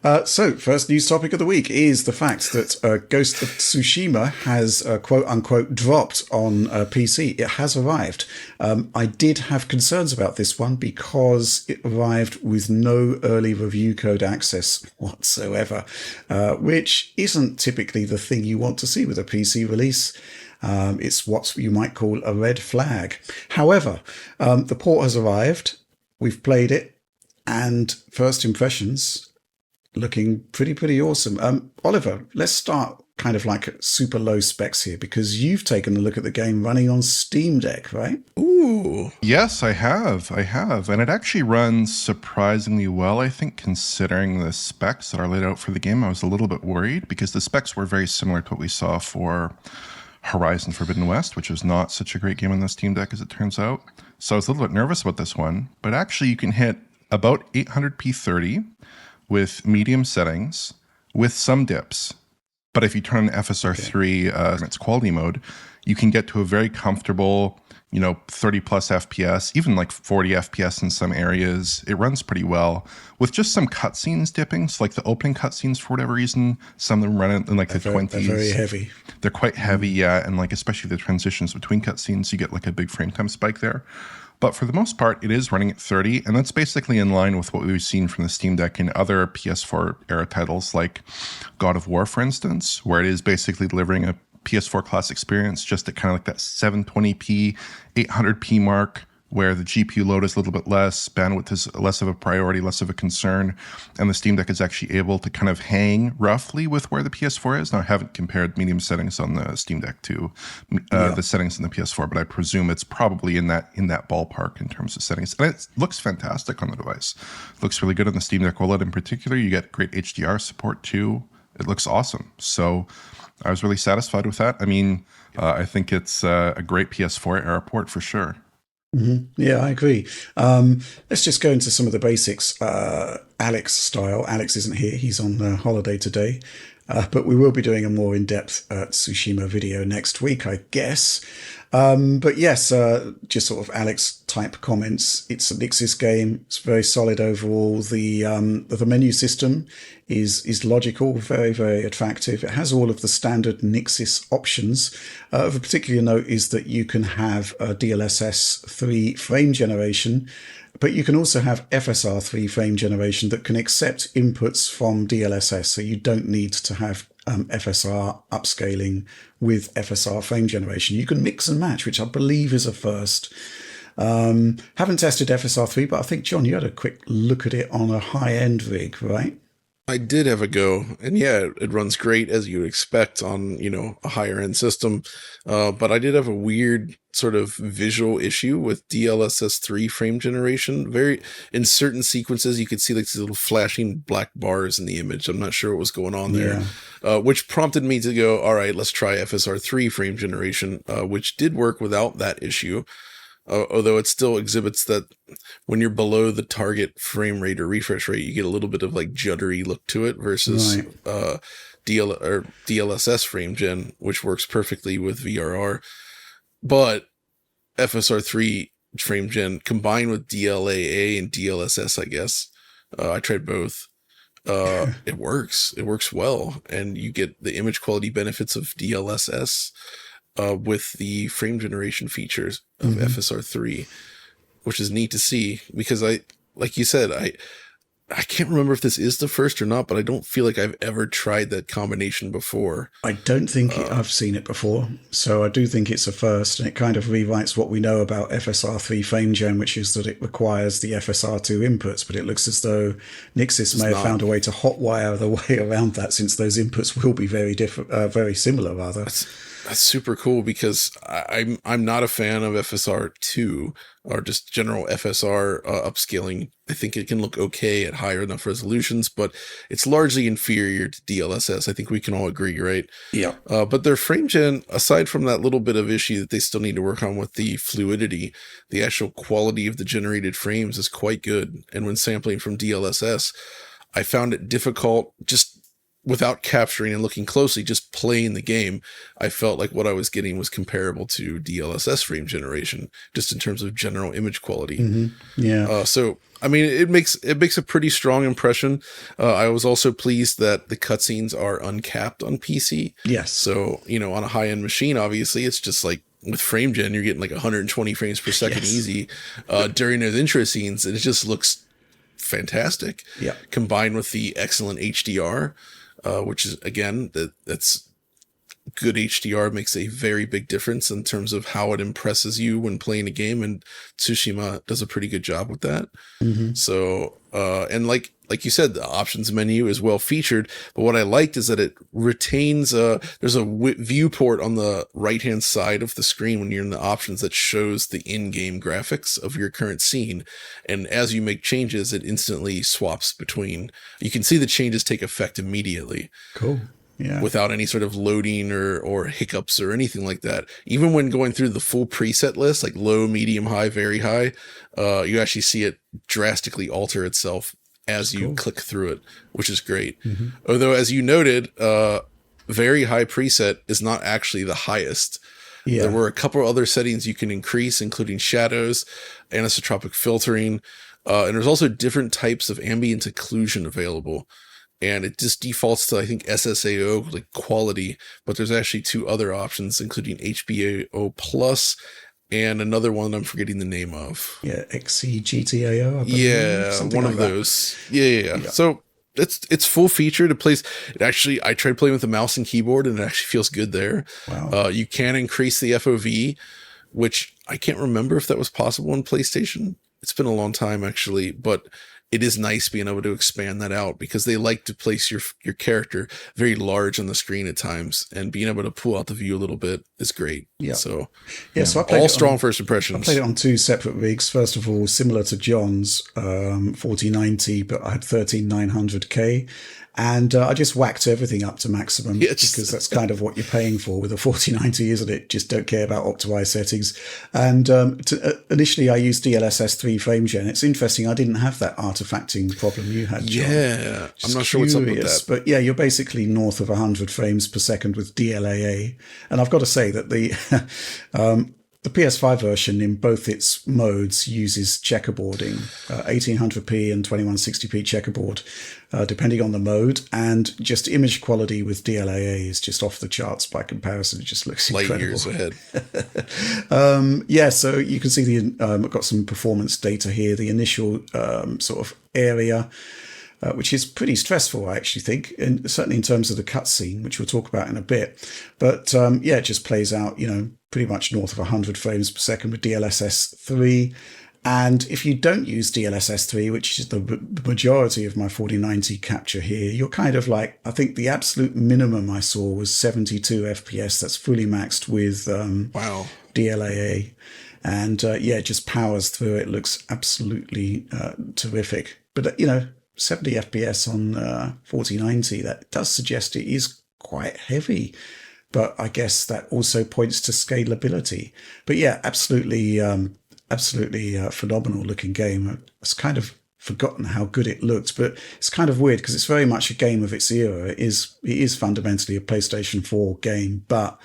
So, first news topic of the week is the fact that Ghost of Tsushima has quote unquote dropped on PC. It has arrived. I did have concerns about this one because it arrived with no early review code access whatsoever, which isn't typically the thing you want to see with a PC release. It's what you might call a red flag. However, the port has arrived. We've played it, and first impressions looking pretty awesome. Oliver, let's start kind of like super low specs here because you've taken a look at the game running on Steam Deck, right? Ooh. Yes, I have. And it actually runs surprisingly well, I think, considering the specs that are laid out for the game. I was a little bit worried because the specs were very similar to what we saw for Horizon Forbidden West, which was not such a great game on the Steam Deck as it turns out. So I was a little bit nervous about this one, but actually you can hit about 800p 30 with medium settings with some dips. But if you turn on FSR3 in its quality mode, you can get to a very comfortable, 30 plus FPS, even like 40 FPS in some areas. It runs pretty well with just some cutscenes dipping. So like the opening cutscenes, for whatever reason, some of them run in like the 20s. They're very heavy. They're quite heavy, yeah. And like, especially the transitions between cutscenes, you get like a big frame time spike there. But for the most part, it is running at 30, and that's basically in line with what we've seen from the Steam Deck in other PS4 era titles like God of War, for instance, where it is basically delivering a PS4 class experience just at kind of like that 720p, 800p mark, where the GPU load is a little bit less, bandwidth is less of a priority, less of a concern, and the Steam Deck is actually able to kind of hang roughly with where the PS4 is. Now, I haven't compared medium settings on the Steam Deck to the settings in the PS4, but I presume it's probably in that ballpark in terms of settings. And it looks fantastic on the device. It looks really good on the Steam Deck OLED in particular. You get great HDR support too. It looks awesome. So I was really satisfied with that. I mean, I think it's a great PS4 era port for sure. Mm-hmm. Yeah, I agree. Let's just go into some of the basics. Alex style. Alex isn't here. He's on holiday today. But we will be doing a more in-depth Tsushima video next week, I guess. But yes, just sort of Alex type comments. It's a Nixis game. It's very solid overall. The menu system is logical, very attractive. It has all of the standard Nixis options. Of a particular note is that you can have a DLSS 3 frame generation, but you can also have FSR3 frame generation that can accept inputs from DLSS. So you don't need to have FSR upscaling with FSR frame generation. You can mix and match, which I believe is a first. Haven't tested FSR3, but I think, John, you had a quick look at it on a high-end rig, right? I did have a go, and yeah, it runs great as you would expect on, a higher end system. But I did have a weird sort of visual issue with DLSS3 frame generation. In certain sequences, you could see like these little flashing black bars in the image. I'm not sure what was going on there, which prompted me to go, all right, let's try FSR3 frame generation, which did work without that issue. Although it still exhibits that when you're below the target frame rate or refresh rate, you get a little bit of like juddery look to it versus DLSS frame gen, which works perfectly with VRR. But FSR3 frame gen combined with DLAA and DLSS, I guess, I tried both. It works. It works well, and you get the image quality benefits of DLSS. With the frame generation features of FSR3, which is neat to see because like you said, I can't remember if this is the first or not, but I don't feel like I've ever tried that combination before. I don't think I've seen it before, so I do think it's a first, and it kind of rewrites what we know about FSR3 frame gen, which is that it requires the FSR2 inputs, but it looks as though Nixis may have found a way to hotwire the way around that, since those inputs will be very different, very similar rather. That's super cool because I'm not a fan of FSR2 or just general FSR upscaling. I think it can look okay at higher enough resolutions, but it's largely inferior to DLSS. I think we can all agree, right? Yeah. But their frame gen, aside from that little bit of issue that they still need to work on with the fluidity, the actual quality of the generated frames is quite good. And when sampling from DLSS, I found it difficult just without capturing and looking closely, just playing the game, I felt like what I was getting was comparable to DLSS frame generation, just in terms of general image quality. Yeah. So I mean, it makes a pretty strong impression. I was also pleased that the cutscenes are uncapped on PC. Yes. So, you know, on a high end machine, obviously, it's just like with frame gen, you're getting like 120 frames per second easy during those intro scenes, and it just looks fantastic. Yeah. Combined with the excellent HDR, which is again that's good. HDR makes a very big difference in terms of how it impresses you when playing a game, and Tsushima does a pretty good job with that. So, and like you said, the options menu is well featured, but what I liked is that it retains, there's a viewport on the right-hand side of the screen when you're in the options that shows the in-game graphics of your current scene. And as you make changes, it instantly swaps between, you can see the changes take effect immediately. Cool. Yeah. Without any sort of loading or hiccups or anything like that. Even when going through the full preset list, like low, medium, high, very high, you actually see it drastically alter itself as you click through it, which is great. Although, as you noted, very high preset is not actually the highest. Yeah. There were a couple other settings you can increase, including shadows, anisotropic filtering, and there's also different types of ambient occlusion available. And it just defaults to, I think, SSAO, like quality, but there's actually two other options, including HBO Plus and another one I'm forgetting the name of. Yeah, XCGTAO. Yeah, one of those. Yeah. So it's full featured. It plays. It actually, I tried playing with the mouse and keyboard, and it actually feels good there. Wow. You can increase the FOV, which I can't remember if that was possible on PlayStation. It's been a long time, actually, but it is nice being able to expand that out, because they like to place your character very large on the screen at times, and being able to pull out the view a little bit is great. Yeah. So, So I played all strong first impressions. I played it on two separate rigs. First of all, similar to John's 4090, but I had 13900K. And I just whacked everything up to maximum, because that's kind of what you're paying for with a 4090, isn't it? Just don't care about optimized settings. And initially, I used DLSS 3 frame gen. It's interesting. I didn't have that artifacting problem you had, John. Yeah, I'm not sure what's up with that. But yeah, you're basically north of 100 frames per second with DLAA. And I've got to say that the PS5 version in both its modes uses checkerboarding, 1800p and 2160p checkerboard, depending on the mode. And just image quality with DLAA is just off the charts by comparison. It just looks light incredible. years ahead. So you can see I've got some performance data here. The initial sort of area, which is pretty stressful, I actually think, and certainly in terms of the cutscene, which we'll talk about in a bit. But it just plays out, pretty much north of 100 frames per second with DLSS 3. And if you don't use DLSS 3, which is the majority of my 4090 capture here, you're kind of like, I think the absolute minimum I saw was 72 FPS. That's fully maxed with DLAA. And it just powers through. It looks absolutely terrific. But, 70 FPS on 4090, that does suggest it is quite heavy. But I guess that also points to scalability. But yeah, absolutely phenomenal looking game. It's kind of forgotten how good it looked, but it's kind of weird because it's very much a game of its era. It is fundamentally a PlayStation 4 game, but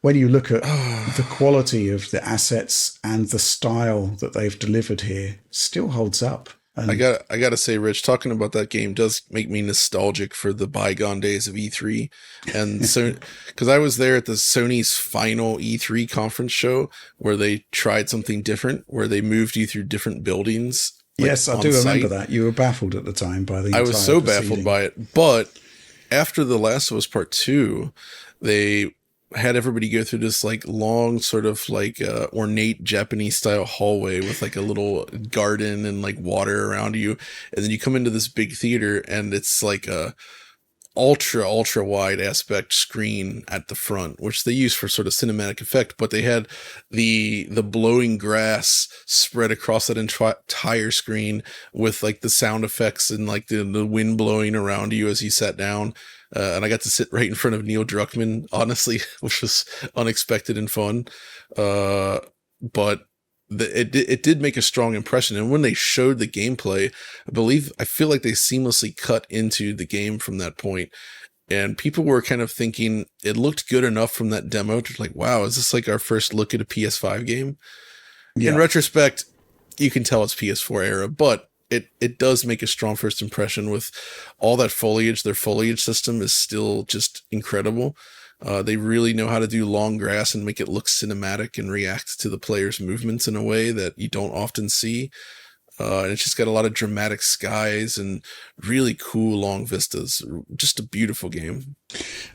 when you look at the quality of the assets and the style that they've delivered here, it still holds up. And I gotta say, Rich, talking about that game does make me nostalgic for the bygone days of E3, and so because I was there at the Sony's final E3 conference show where they tried something different, where they moved you through different buildings. Yes, I do remember that. You were baffled at the time by the. I was so baffled by it, but after The Last of Us Part 2, they had everybody go through this long sort of ornate Japanese style hallway with a little garden and water around you. And then you come into this big theater and it's a ultra wide aspect screen at the front, which they use for sort of cinematic effect, but they had the blowing grass spread across that entire screen with the sound effects and the wind blowing around you as you sat down. And I got to sit right in front of Neil Druckmann, honestly, which was unexpected and fun. But it did make a strong impression. And when they showed the gameplay, I feel like they seamlessly cut into the game from that point. And people were kind of thinking it looked good enough from that demo to like, wow, is this like our first look at a PS5 game? Yeah. In retrospect, you can tell it's PS4 era, but it does make a strong first impression with all that foliage. Their foliage system is still just incredible. They really know how to do long grass and make it look cinematic and react to the player's movements in a way that you don't often see. And it's just got a lot of dramatic skies and really cool long vistas. Just a beautiful game.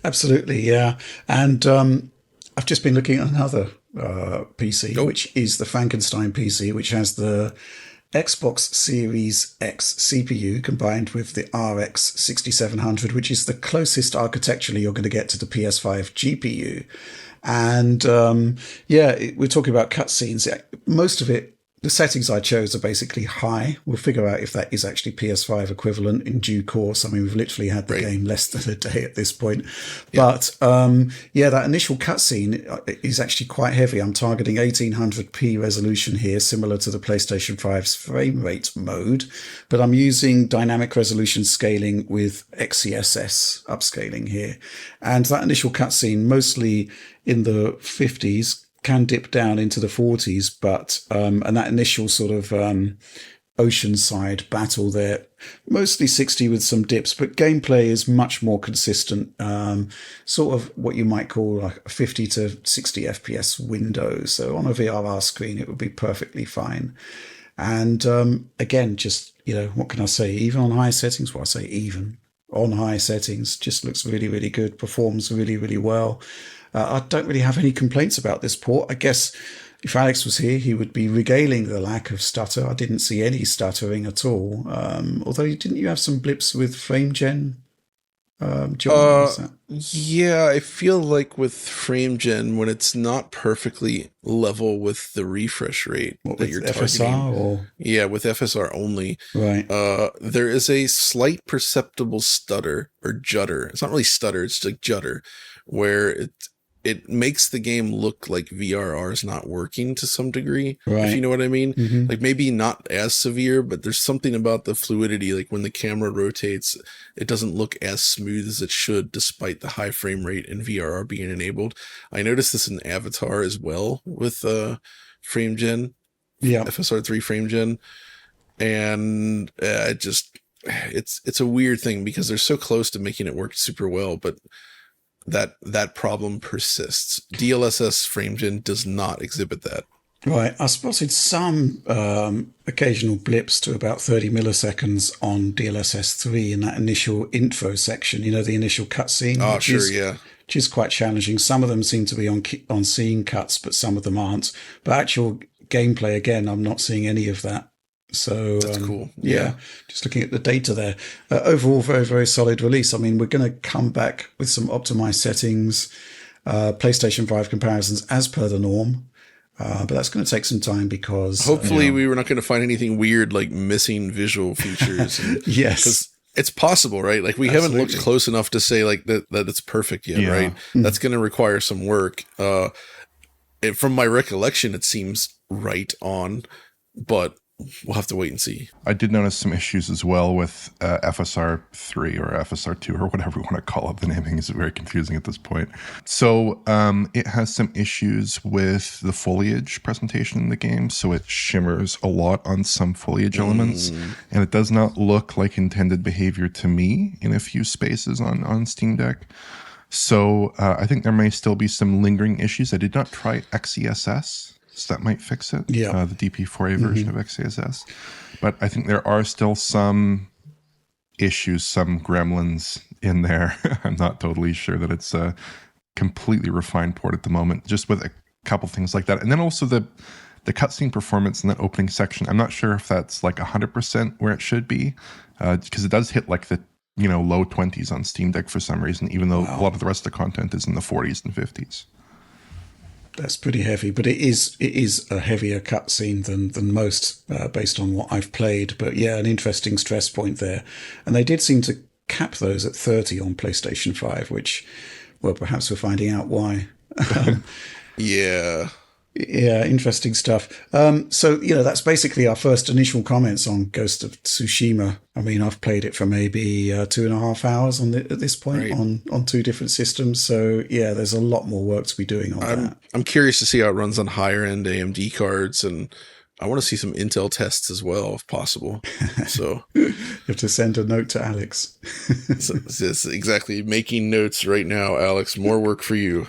Absolutely, yeah. And I've just been looking at another PC, which is the Frankenstein PC, which has the Xbox Series X CPU combined with the RX 6700, which is the closest architecturally you're going to get to the PS5 GPU. And we're talking about cutscenes. Most of it, the settings I chose are basically high. We'll figure out if that is actually PS5 equivalent in due course. I mean, we've literally had the game less than a day at this point. Yeah. But, that initial cutscene is actually quite heavy. I'm targeting 1800p resolution here, similar to the PlayStation 5's frame rate mode. But I'm using dynamic resolution scaling with XeSS upscaling here. And that initial cutscene, mostly in the 50s, can dip down into the 40s, but and that initial sort of oceanside battle there, mostly 60 with some dips, but gameplay is much more consistent, sort of what you might call like a 50 to 60 FPS window. So on a VRR screen, it would be perfectly fine. And again, just, what can I say? Even on high settings, well, I say even on high settings, just looks really, really good, performs really, really well. I don't really have any complaints about this port. I guess if Alex was here, he would be regaling the lack of stutter. I didn't see any stuttering at all. Although, didn't you have some blips with frame gen? John, yeah, I feel like with frame gen, when it's not perfectly level with the refresh rate that you're targeting. Yeah, with FSR only. Right. There is a slight perceptible stutter or judder. It's not really stutter, it's like judder, where it makes the game look like VRR is not working to some degree, if you know what I mean. Mm-hmm. Like maybe not as severe, but there's something about the fluidity. Like when the camera rotates, it doesn't look as smooth as it should, despite the high frame rate and VRR being enabled. I noticed this in Avatar as well with frame gen, FSR3 frame gen, and it's a weird thing because they're so close to making it work super well, but that problem persists. DLSS FrameGen does not exhibit that. Right. I spotted some occasional blips to about 30 milliseconds on DLSS 3 in that initial intro section, the initial cutscene. Oh, sure, which is quite challenging. Some of them seem to be on scene cuts, but some of them aren't. But actual gameplay, again, I'm not seeing any of that. So that's cool. Yeah, just looking at the data there. Overall, very, very solid release. I mean, we're going to come back with some optimized settings, PlayStation 5 comparisons as per the norm. But that's going to take some time because hopefully we were not going to find anything weird like missing visual features. Yes. Because it's possible, right? Like we haven't looked close enough to say like that it's perfect yet, right? Mm-hmm. That's going to require some work. From my recollection, it seems right on, but we'll have to wait and see. I did notice some issues as well with FSR 3 or FSR 2 or whatever you want to call it. The naming is very confusing at this point. So it has some issues with the foliage presentation in the game. So it shimmers a lot on some foliage elements. And it does not look like intended behavior to me in a few spaces on Steam Deck. So I think there may still be some lingering issues. I did not try XeSS. So that might fix it. Yeah. The DP4A version of XeSS. But I think there are still some issues, some gremlins in there. I'm not totally sure that it's a completely refined port at the moment, just with a couple things like that. And then also the cutscene performance in that opening section. I'm not sure if that's like 100% where it should be, because it does hit like the low 20s on Steam Deck for some reason, even though a lot of the rest of the content is in the 40s and 50s. That's pretty heavy, but it is a heavier cutscene than most based on what I've played. But yeah, an interesting stress point there. And they did seem to cap those at 30 on PlayStation 5, which, well, perhaps we're finding out why. Yeah. Yeah, interesting stuff. So, that's basically our first initial comments on Ghost of Tsushima. I mean, I've played it for maybe 2.5 hours at this point Right. on two different systems. So, yeah, there's a lot more work to be doing on that. I'm curious to see how it runs on higher end AMD cards, and I want to see some Intel tests as well, if possible. So, You have to send a note to Alex. so it's exactly making notes right now, Alex. More work for you.